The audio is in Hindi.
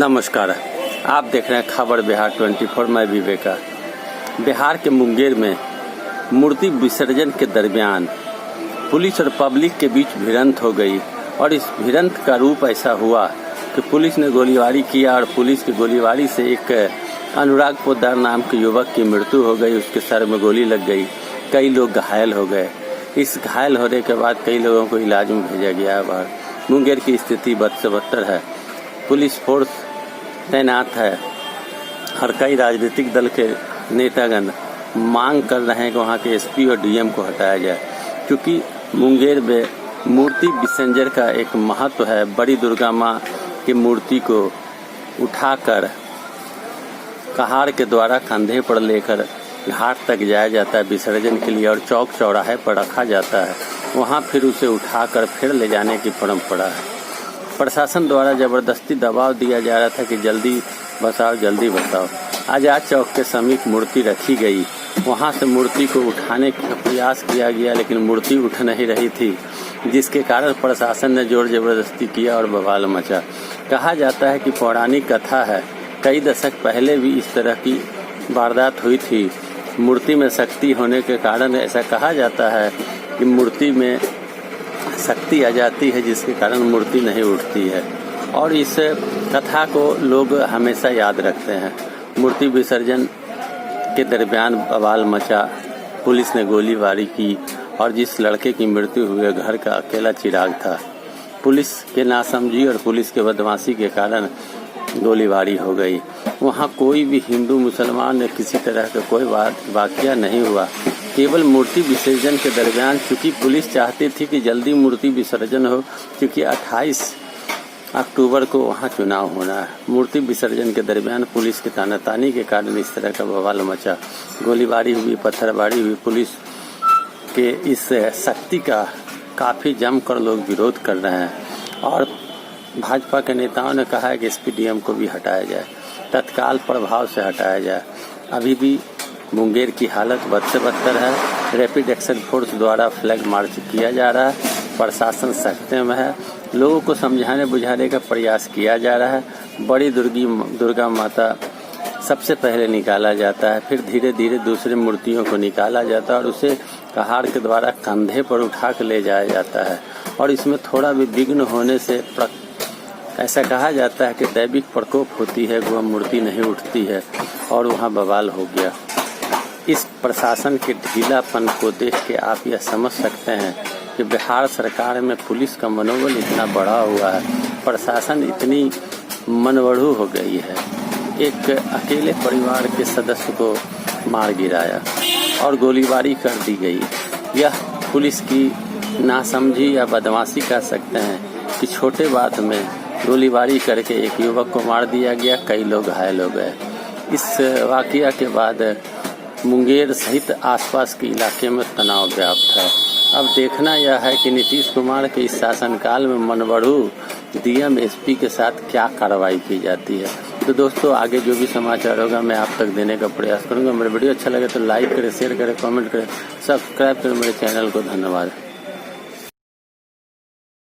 नमस्कार, आप देख रहे हैं खबर बिहार 24। मैं विवेका। बिहार के मुंगेर में मूर्ति विसर्जन के दरमियान पुलिस और पब्लिक के बीच भिड़ंत हो गई और इस भिड़ंत का रूप ऐसा हुआ कि पुलिस ने गोलीबारी किया और पुलिस की गोलीबारी से एक अनुराग पोद्दार नाम के युवक की मृत्यु हो गई। उसके सर में गोली लग गई, कई लोग घायल हो गए। इस घायल होने के बाद कई लोगों को इलाज में भेजा गया है बाहर। मुंगेर की स्थिति बद से बदतर है, पुलिस फोर्स तैनात है और कई राजनीतिक दल के नेतागण मांग कर रहे हैं कि वहाँ के एसपी और डीएम को हटाया जाए, क्योंकि मुंगेर में मूर्ति विसर्जन का एक महत्व है। बड़ी दुर्गा माँ की मूर्ति को उठाकर कहार के द्वारा कंधे पर लेकर घाट तक जाया जाता है विसर्जन के लिए और चौक चौराहे पर रखा जाता है। वहाँ फिर उसे उठाकर फिर ले जाने की परंपरा है। प्रशासन द्वारा जबरदस्ती दबाव दिया जा रहा था कि जल्दी बसाओ जल्दी बसाओ। आजाद चौक के समीप मूर्ति रखी गई, वहाँ से मूर्ति को उठाने का प्रयास किया गया, लेकिन मूर्ति उठ नहीं रही थी, जिसके कारण प्रशासन ने जोर जबरदस्ती किया और बवाल मचा। कहा जाता है कि पौराणिक कथा है, कई दशक पहले भी इस तरह की वारदात हुई थी। मूर्ति में शक्ति होने के कारण ऐसा कहा जाता है कि मूर्ति में शक्ति आ जाती है, जिसके कारण मूर्ति नहीं उठती है और इस कथा को लोग हमेशा याद रखते हैं। मूर्ति विसर्जन के दरमियान बवाल मचा, पुलिस ने गोलीबारी की और जिस लड़के की मृत्यु हुई घर का अकेला चिराग था। पुलिस के नासमझी और पुलिस के बदमाशी के कारण गोलीबारी हो गई। वहाँ कोई भी हिंदू मुसलमान या किसी तरह का कोई वाकया नहीं हुआ। केवल मूर्ति विसर्जन के दरमियान चूँकि पुलिस चाहती थी कि जल्दी मूर्ति विसर्जन हो, क्योंकि 28 अक्टूबर को वहाँ चुनाव होना है। मूर्ति विसर्जन के दरमियान पुलिस के तानातानी के कारण इस तरह का बवाल मचा, गोलीबारी हुई, पत्थरबारी हुई। पुलिस के इस शक्ति का काफ़ी जमकर लोग विरोध कर रहे हैं और भाजपा के नेताओं ने कहा है कि एसपी डीएम को भी हटाया जाए, तत्काल प्रभाव से हटाया जाए। अभी भी मुंगेर की हालत बद से बदतर है। रैपिड एक्शन फोर्स द्वारा फ्लैग मार्च किया जा रहा है, प्रशासन सख्ते में है, लोगों को समझाने बुझाने का प्रयास किया जा रहा है। बड़ी दुर्गा माता सबसे पहले निकाला जाता है, फिर धीरे धीरे दूसरे मूर्तियों को निकाला जाता है और उसे कहार के द्वारा कंधे पर उठा कर ले जाया जाता है। और इसमें थोड़ा भी विघ्न होने से ऐसा कहा जाता है कि दैविक प्रकोप होती है, वह मूर्ति नहीं उठती है और वहाँ बवाल हो गया। इस प्रशासन के ढीलापन को देख के आप यह समझ सकते हैं कि बिहार सरकार में पुलिस का मनोबल इतना बढ़ा हुआ है, प्रशासन इतनी मनवढ़ू हो गई है। एक अकेले परिवार के सदस्य को मार गिराया और गोलीबारी कर दी गई। यह पुलिस की नासमझी या बदमाशी कह सकते हैं कि छोटे बात में गोलीबारी करके एक युवक को मार दिया गया, कई लोग घायल हो गए। इस वाकया के बाद मुंगेर सहित आसपास के इलाके में तनाव व्याप्त है। अब देखना यह है कि नीतीश कुमार के इस शासनकाल में मनवढ़ू डीएम एसपी के साथ क्या कार्रवाई की जाती है। तो दोस्तों, आगे जो भी समाचार होगा मैं आप तक देने का प्रयास करूंगा। मेरा वीडियो अच्छा लगे तो लाइक करें, शेयर करें, कमेंट करें, सब्सक्राइब करें मेरे चैनल को। धन्यवाद।